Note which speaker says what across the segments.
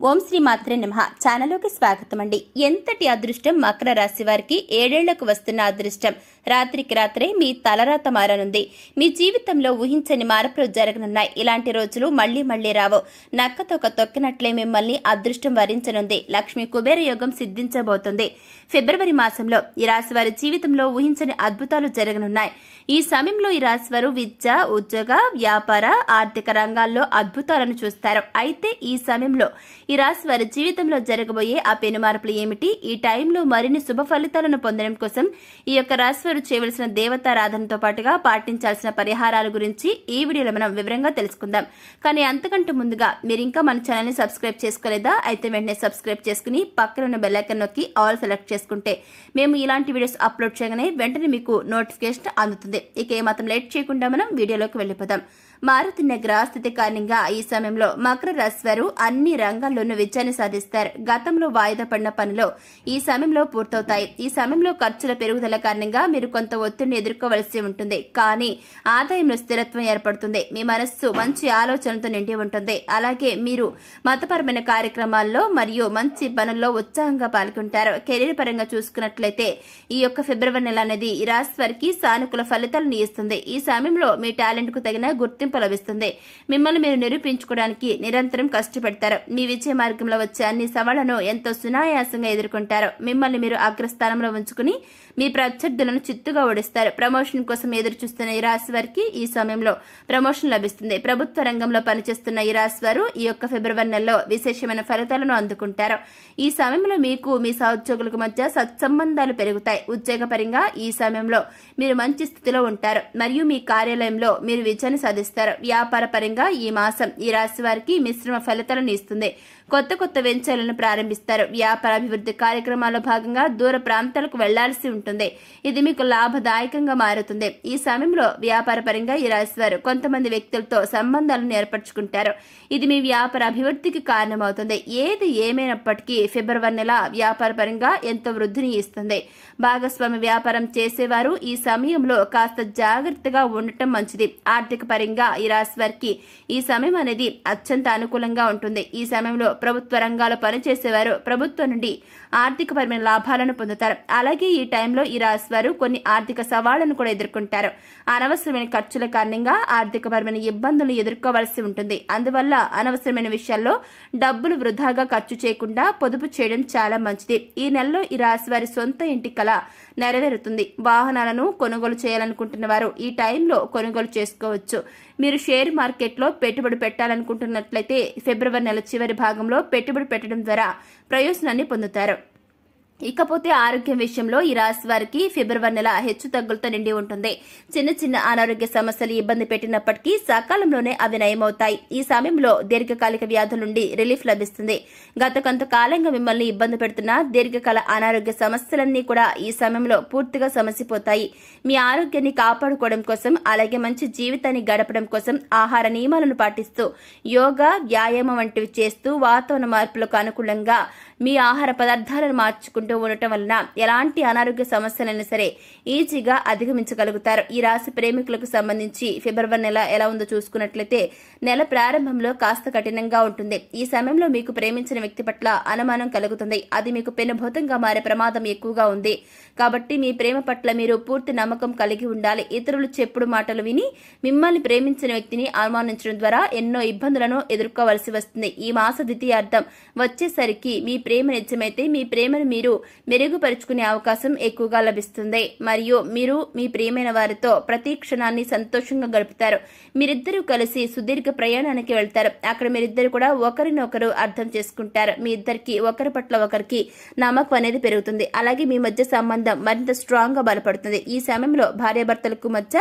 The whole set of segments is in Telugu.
Speaker 1: ఓం శ్రీ మాత్రే నమః. ఛానల్లోకి స్వాగతం అండి. ఎంతటి అదృష్టం మకర రాశి వారికి 7 ఏళ్లకు వస్తున్న అదృష్టం రాత్రికి రాత్రే మీ తలరాత మారనుంది. మీ జీవితంలో ఊహించని మార్పులు జరగనున్నాయి. ఇలాంటి రోజులు మళ్లీ మళ్లీ రావు. నక్కతోక తొక్కినట్లే మిమ్మల్ని అదృష్టం వరించనుంది. లక్ష్మీ కుబేర యోగం సిద్ధించబోతుంది. ఫిబ్రవరి మాసంలో ఈ రాశి వారి జీవితంలో ఊహించని అద్భుతాలు జరగనున్నాయి. ఈ సమయంలో ఈ రాశి వారు విద్య, ఉద్యోగ, వ్యాపార, ఆర్థిక రంగాల్లో అద్భుతాలను చూస్తారు. అయితే ఈ సమయంలో ఈ రాశి వారి జీవితంలో జరగబోయే ఆ పెను మార్పులు ఏమిటి? ఈ టైంలో మరిన్ని శుభ ఫలితాలను పొందడం కోసం ఈ యొక్క రాశి వారు చేయవలసిన దేవతారాధనతో పాటుగా పాటించాల్సిన పరిహారాల గురించి ఈ వీడియోలో మనం వివరంగా తెలుసుకుందాం. కానీ అంతకంటే ముందుగా మీరు ఇంకా మన ఛానల్ ని సబ్స్క్రైబ్ చేసుకోలేదా? అయితే వెంటనే సబ్స్క్రైబ్ చేసుకుని పక్కన ఉన్న బెల్ ఐకాన్ నొక్కి ఆల్ సెలెక్ట్ చేసుకుంటే మేము ఇలాంటి వీడియోస్ అప్లోడ్ చేయగానే వెంటనే మీకు నోటిఫికేషన్ అందుతుంది. ఇక ఏమాత్రం లేట్ చేయకుండా మనం వీడియోలోకి వెళ్ళిపోదాం. మారుతున్న గ్రహస్థితి కారణంగా ఈ సమయంలో మకర రాశి వారు అన్ని రంగాల్లోనూ విజయాన్ని సాధిస్తారు. గతంలో వాయిదా పడిన పనులు ఈ సమయంలో పూర్తవుతాయి. ఈ సమయంలో ఖర్చుల పెరుగుదల కారణంగా మీరు కొంత ఒత్తిడిని ఎదుర్కోవలసి ఉంటుంది. కానీ ఆదాయంలో స్థిరత్వం ఏర్పడుతుంది. మీ మనస్సు మంచి ఆలోచనలతో నిండి ఉంటుంది. అలాగే మీరు మతపరమైన కార్యక్రమాల్లో మరియు మంచి పనుల్లో ఉత్సాహంగా పాల్గొంటారు. కెరీర్ పరంగా చూసుకున్నట్లయితే ఈ యొక్క ఫిబ్రవరి నెల అనేది ఈ రాశి వారికి సానుకూల ఫలితాలను ఇస్తుంది. ఈ సమయంలో మీ టాలెంట్ కు తగిన గుర్తింపు లభిస్తుంది. మిమ్మల్ని మీరు నిరూపించుకోవడానికి నిరంతరం కష్టపడతారు. మీ విజయ మార్గంలో వచ్చే అన్ని సవాళ్లను ఎంతో సునాయాసంగా ఎదుర్కొంటారు. మిమ్మల్ని మీరు అగ్రస్థానంలో ఉంచుకుని మీ ప్రత్యర్థులను చిత్తుగా ఓడిస్తారు. ప్రమోషన్ కోసం ఎదురు చూస్తున్న ఈ రాశి వారికి ఈ సమయంలో ప్రమోషన్ లభిస్తుంది. ప్రభుత్వ రంగంలో పనిచేస్తున్న ఈ రాశి వారు ఈ యొక్క ఫిబ్రవరి నెలలో విశేషమైన ఫలితాలను అందుకుంటారు. ఈ సమయంలో మీకు మీ సహోద్యోగులకు మధ్య సత్సంబంధాలు పెరుగుతాయి. ఉద్యోగపరంగా ఈ సమయంలో మీరు మంచి స్థితిలో ఉంటారు మరియు మీ కార్యాలయంలో మీరు విజయాన్ని సాధిస్తారు. వ్యాపార పరంగా ఈ మాసం ఈ రాశి వారికి మిశ్రమ ఫలితాలను ఇస్తుంది. కొత్త కొత్త వెంచర్లను ప్రారంభిస్తారు. వ్యాపార అభివృద్ధి కార్యక్రమాల్లో భాగంగా దూర ప్రాంతాలకు వెళ్లాల్సి ఉంటుంది. ఇది మీకు లాభదాయకంగా మారుతుంది. ఈ సమయంలో వ్యాపార పరంగా ఈ రాశి వారు కొంతమంది వ్యక్తులతో సంబంధాలను ఏర్పరచుకుంటారు. ఇది మీ వ్యాపార అభివృద్ధికి కారణమవుతుంది. ఏది ఏమైనప్పటికీ ఫిబ్రవరి నెల వ్యాపార పరంగా ఎంతో వృద్ధిని ఇస్తుంది. భాగస్వామి వ్యాపారం చేసేవారు ఈ సమయంలో కాస్త జాగ్రత్తగా ఉండటం మంచిది. ఆర్థిక పరంగా ఈ రాశి వారికి ఈ సమయం అనేది అత్యంత అనుకూలంగా ఉంటుంది. ఈ సమయంలో ప్రభుత్వ రంగాల్లో పనిచేసేవారు ప్రభుత్వం నుండి ఆర్థికపరమైన లాభాలను పొందుతారు. అలాగే ఈ టైంలో ఈ రాశి వారు కొన్ని ఆర్థిక సవాళ్లను కూడా ఎదుర్కొంటారు. అనవసరమైన ఖర్చుల కారణంగా ఆర్థికపరమైన ఇబ్బందులు ఎదుర్కోవాల్సి ఉంటుంది. అందువల్ల అనవసరమైన విషయాల్లో డబ్బులు వృధాగా ఖర్చు చేయకుండా పొదుపు చేయడం చాలా మంచిది. ఈ నెలలో ఈ రాశి వారి సొంత ఇంటి కల నెరవేరుతుంది. వాహనాలను కొనుగోలు చేయాలనుకుంటున్న వారు ఈ టైంలో కొనుగోలు చేసుకోవచ్చు. మీరు షేర్ మార్కెట్లో పెట్టుబడి పెట్టాలనుకుంటున్నట్లయితే ఫిబ్రవరి నెల చివరి భాగంలో పెట్టుబడి పెట్టడం ద్వారా ప్రయోజనాన్ని పొందుతారు. ఇకపోతే ఆరోగ్యం విషయంలో ఈ రాశి వారికి ఫిబ్రవరి నెల హెచ్చు తగ్గులతో నిండి ఉంటుంది. చిన్న చిన్న అనారోగ్య సమస్యలు ఇబ్బంది పెట్టినప్పటికీ సకాలంలోనే అవి నయమవుతాయి. ఈ సమయంలో దీర్ఘకాలిక వ్యాధుల నుండి రిలీఫ్ లభిస్తుంది. గత కొంతకాలంగా మిమ్మల్ని ఇబ్బంది పెడుతున్న దీర్ఘకాల అనారోగ్య సమస్యలన్నీ కూడా ఈ సమయంలో పూర్తిగా సమసిపోతాయి. మీ ఆరోగ్యాన్ని కాపాడుకోవడం కోసం అలాగే మంచి జీవితాన్ని గడపడం కోసం ఆహార నియమాలను పాటిస్తూ యోగా, వ్యాయామం వంటివి చేస్తూ వాతావరణ మార్పులకు అనుకూలంగా మీ ఆహార పదార్థాలను మార్చుకుంటూ ఉండటం వలన ఎలాంటి అనారోగ్య సమస్యలైనా సరే ఈజీగా అధిగమించగలుగుతారు. ఈ రాశి ప్రేమికులకు సంబంధించి ఫిబ్రవరి నెల ఎలా ఉందో చూసుకున్నట్లయితే నెల ప్రారంభంలో కాస్త కఠినంగా ఉంటుంది. ఈ సమయంలో మీకు ప్రేమించిన వ్యక్తి పట్ల అనుమానం కలుగుతుంది. అది మీకు పెనుభూతంగా మారే ప్రమాదం ఎక్కువగా ఉంది. కాబట్టి మీ ప్రేమ పట్ల మీరు పూర్తి నమ్మకం కలిగి ఉండాలి. ఇతరులు చెప్పుడు మాటలు విని మిమ్మల్ని ప్రేమించిన వ్యక్తిని అవమానించడం ద్వారా ఎన్నో ఇబ్బందులను ఎదుర్కోవలసి వస్తుంది. ఈ మాస ద్వితీయార్థం వచ్చేసరికి మీ ప్రేమ నిజమైతే మీ ప్రేమను మీరు మెరుగుపరుచుకునే అవకాశం ఎక్కువగా లభిస్తుంది మరియు మీరు మీ ప్రియమైన వారితో ప్రతి క్షణాన్ని సంతోషంగా గడుపుతారు. మీరిద్దరూ కలిసి సుదీర్ఘ ప్రయాణానికి వెళ్తారు. అక్కడ మీరిద్దరు కూడా ఒకరినొకరు అర్థం చేసుకుంటారు. మీ ఇద్దరికి ఒకరి పట్ల ఒకరికి నమ్మకం అనేది పెరుగుతుంది. అలాగే మీ మధ్య సంబంధం మరింత స్ట్రాంగ్ గా బలపడుతుంది. ఈ సమయంలో భార్యాభర్తలకు మధ్య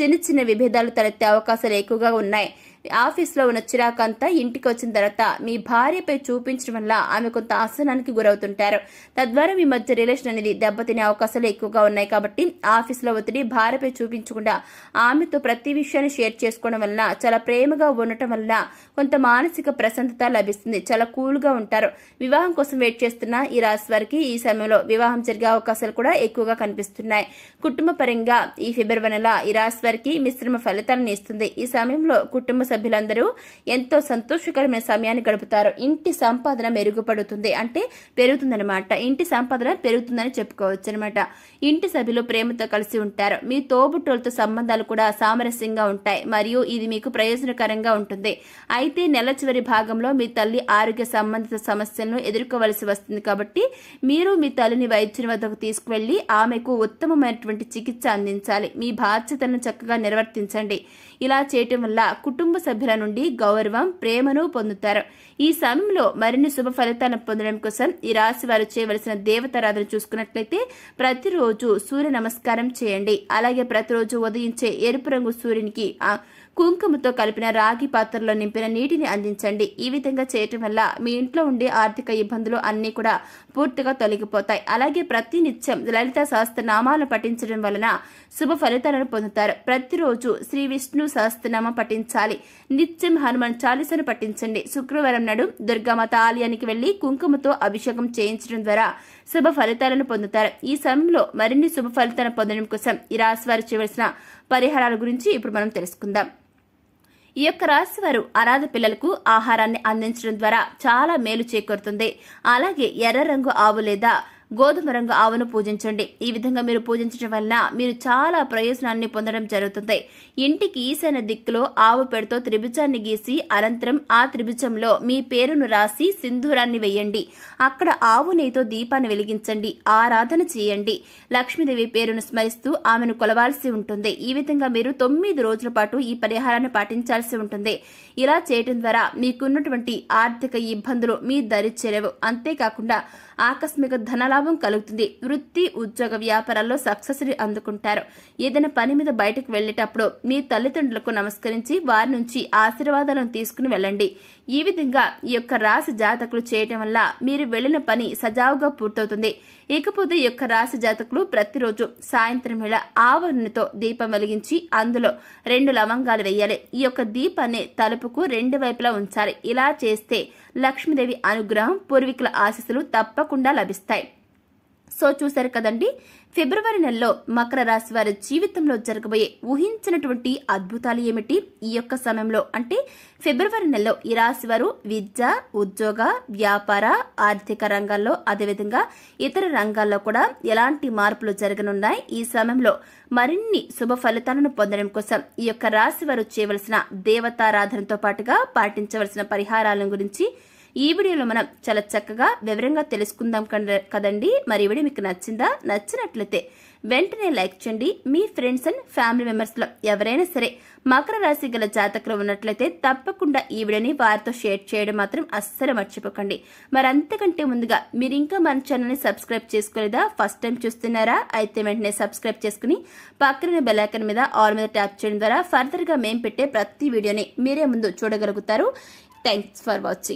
Speaker 1: చిన్న చిన్న విభేదాలు తలెత్తే అవకాశాలు ఎక్కువగా ఉన్నాయి. ఆఫీస్లో ఉన్న చిరాకంతా ఇంటికి వచ్చిన తర్వాత మీ భార్యపై చూపించడం వల్ల ఆమె కొంత అసహనానికి గురవుతుంటారు. తద్వారా మీ మధ్య రిలేషన్ అనేది దెబ్బతినే అవకాశాలు ఎక్కువగా ఉన్నాయి. కాబట్టి ఆఫీస్లో ఒత్తిడి భార్యపై చూపించకుండా ఆమెతో ప్రతి విషయాన్ని షేర్ చేసుకోవడం వలన చాలా ప్రేమగా ఉండటం వల్ల కొంత మానసిక ప్రశాంతత లభిస్తుంది. చాలా కూల్ గా ఉంటారు. వివాహం కోసం వెయిట్ చేస్తున్న ఈ రాశి వారికి ఈ సమయంలో వివాహం జరిగే అవకాశాలు కూడా ఎక్కువగా కనిపిస్తున్నాయి. కుటుంబ పరంగా ఈ ఫిబ్రవరి నెల ఈ రాశి వారికి మిశ్రమ ఫలితాలను ఇస్తుంది. ఈ సమయంలో కుటుంబ సభ్యులందరూ ఎంతో సంతోషకరమైన సమయాన్ని గడుపుతారు. ఇంటి సంపాదన మెరుగుపడుతుంది, అంటే పెరుగుతుందన్నమాట. ఇంటి సంపాదన పెరుగుతుందని చెప్పుకోవచ్చు అనమాట. ఇంటి సభ్యులు ప్రేమతో కలిసి ఉంటారు. మీ తోబుట్టులతో సంబంధాలు కూడా సామరస్యంగా ఉంటాయి మరియు ఇది మీకు ప్రయోజనకరంగా ఉంటుంది. అయితే నెల చివరి భాగంలో మీ తల్లి ఆరోగ్య సంబంధిత సమస్యలను ఎదుర్కోవలసి వస్తుంది కాబట్టి మీరు మీ తల్లిని వైద్యుని వద్దకు తీసుకువెళ్లి ఆమెకు ఉత్తమమైనటువంటి చికిత్స అందించాలి. మీ బాధ్యతలను చక్కగా నిర్వర్తించండి. ఇలా చేయటం వల్ల కుటుంబ సభ్యుల నుండి గౌరవం, ప్రేమను పొందుతారు. ఈ సమయంలో మరిన్ని శుభ ఫలితాలను పొందడం కోసం ఈ రాశి వారు చేయవలసిన దేవతారాధన చూసుకున్నట్లయితే ప్రతిరోజు సూర్య నమస్కారం చేయండి. అలాగే ప్రతిరోజు ఉదయించే ఎరుపు రంగు సూర్యునికి కుంకుమతో కలిపిన రాగి పాత్రలో నింపిన నీటిని అందించండి. ఈ విధంగా చేయటం వల్ల మీ ఇంట్లో ఉండే ఆర్థిక ఇబ్బందులు అన్ని కూడా పూర్తిగా తొలగిపోతాయి. అలాగే ప్రతి నిత్యం లలిత సహస్రనామాలను పఠించడం వలన శుభ ఫలితాలను పొందుతారు. ప్రతిరోజు శ్రీ విష్ణు సహస్రనామం పఠించాలి. నిత్యం హనుమాన్ చాలీసాను పఠించండి. శుక్రవారం నాడు దుర్గామాత ఆలయానికి వెళ్లి కుంకుమతో అభిషేకం చేయించడం ద్వారా శుభ ఫలితాలను పొందుతారు. ఈ సమయంలో మరిన్ని శుభ ఫలితాలను పొందడం కోసం ఈ రాశి వారు చేయవలసిన పరిహారాల గురించి ఇప్పుడు మనం తెలుసుకుందాం. ఈ యొక్క రాశి వారు అనాథ పిల్లలకు ఆహారాన్ని అందించడం ద్వారా చాలా మేలు చేకూరుతుంది. అలాగే ఎర్ర రంగు ఆవు లేదా గోధుమ రంగు ఆవును పూజించండి. ఈ విధంగా మీరు పూజించడం వలన మీరు చాలా ప్రయోజనాన్ని పొందడం జరుగుతుంది. ఇంటికి ఈశాన్య దిక్కులో ఆవు పేరుతో త్రిభుజాన్ని గీసి అనంతరం ఆ త్రిభుజంలో మీ పేరును రాసి సింధూరాన్ని వేయండి. అక్కడ ఆవు నెయ్యితో దీపాన్ని వెలిగించండి. ఆరాధన చేయండి. లక్ష్మీదేవి పేరును స్మరిస్తూ ఆమెను కొలవాల్సి ఉంటుంది. ఈ విధంగా మీరు 9 రోజుల పాటు ఈ పరిహారాన్ని పాటించాల్సి ఉంటుంది. ఇలా చేయడం ద్వారా మీకున్నటువంటి ఆర్థిక ఇబ్బందులు మీ దరి చేరవు. అంతేకాకుండా ఆకస్మిక ధనలాభం కలుగుతుంది. వృత్తి, ఉద్యోగ, వ్యాపారాల్లో సక్సెస్ ని అందుకుంటారు. ఏదైనా పని మీద బయటకు వెళ్లేటప్పుడు మీ తల్లిదండ్రులకు నమస్కరించి వారి నుంచి ఆశీర్వాదాలను తీసుకుని వెళ్ళండి. ఈ విధంగా ఈ యొక్క రాశి జాతకులు చేయటం వల్ల మీరు వెళ్లిన పని సజావుగా పూర్తవుతుంది. ఇకపోతే ఈ యొక్క రాశి జాతకులు ప్రతిరోజు సాయంత్రం వేళ ఆవ నూనెతో దీపం వెలిగించి అందులో 2 లవంగాలు వేయాలి. ఈ యొక్క దీపాన్ని తలుపుకు 2 వైపులా ఉంచాలి. ఇలా చేస్తే లక్ష్మీదేవి అనుగ్రహం, పూర్వీకుల ఆశీస్సులు తప్పకుండా లభిస్తాయి. సో చూశారు కదండి, ఫిబ్రవరి నెలలో మకర రాశి వారి జీవితంలో జరగబోయే ఊహించినటువంటి అద్భుతాలు ఏమిటి? ఈ యొక్క సమయంలో అంటే ఫిబ్రవరి నెలలో ఈ రాశి వారు విద్య, ఉద్యోగ, వ్యాపార, ఆర్థిక రంగాల్లో అదేవిధంగా ఇతర రంగాల్లో కూడా ఎలాంటి మార్పులు జరగనున్నాయి? ఈ సమయంలో మరిన్ని శుభ ఫలితాలను పొందడం కోసం ఈ యొక్క రాశి వారు చేయవలసిన దేవతారాధనతో పాటుగా పాటించవలసిన పరిహారాల గురించి ఈ వీడియోలో మనం చాలా చక్కగా వివరంగా తెలుసుకుందాం కదండి. మరి ఈ వీడియో మీకు నచ్చిందా? నచ్చినట్లయితే వెంటనే లైక్ చేయండి. మీ ఫ్రెండ్స్ అండ్ ఫ్యామిలీ మెంబర్స్ లో ఎవరైనా సరే మకర రాశి గల జాతకులు ఉన్నట్లయితే తప్పకుండా ఈ వీడియోని వారితో షేర్ చేయడం మాత్రం అస్సలు మర్చిపోకండి. మరి అంతకంటే ముందుగా మీరు ఇంకా మన ఛానల్ ని సబ్స్క్రైబ్ చేసుకోలేదా? ఫస్ట్ టైం చూస్తున్నారా? అయితే వెంటనే సబ్స్క్రైబ్ చేసుకుని పక్కన బెల్ ఐకాన్ మీద ఆల్ మీద ట్యాప్ చేయడం ద్వారా ఫర్దర్ గా మేము పెట్టే ప్రతి వీడియోని మీరే ముందు చూడగలుగుతారు. Thanks for watching.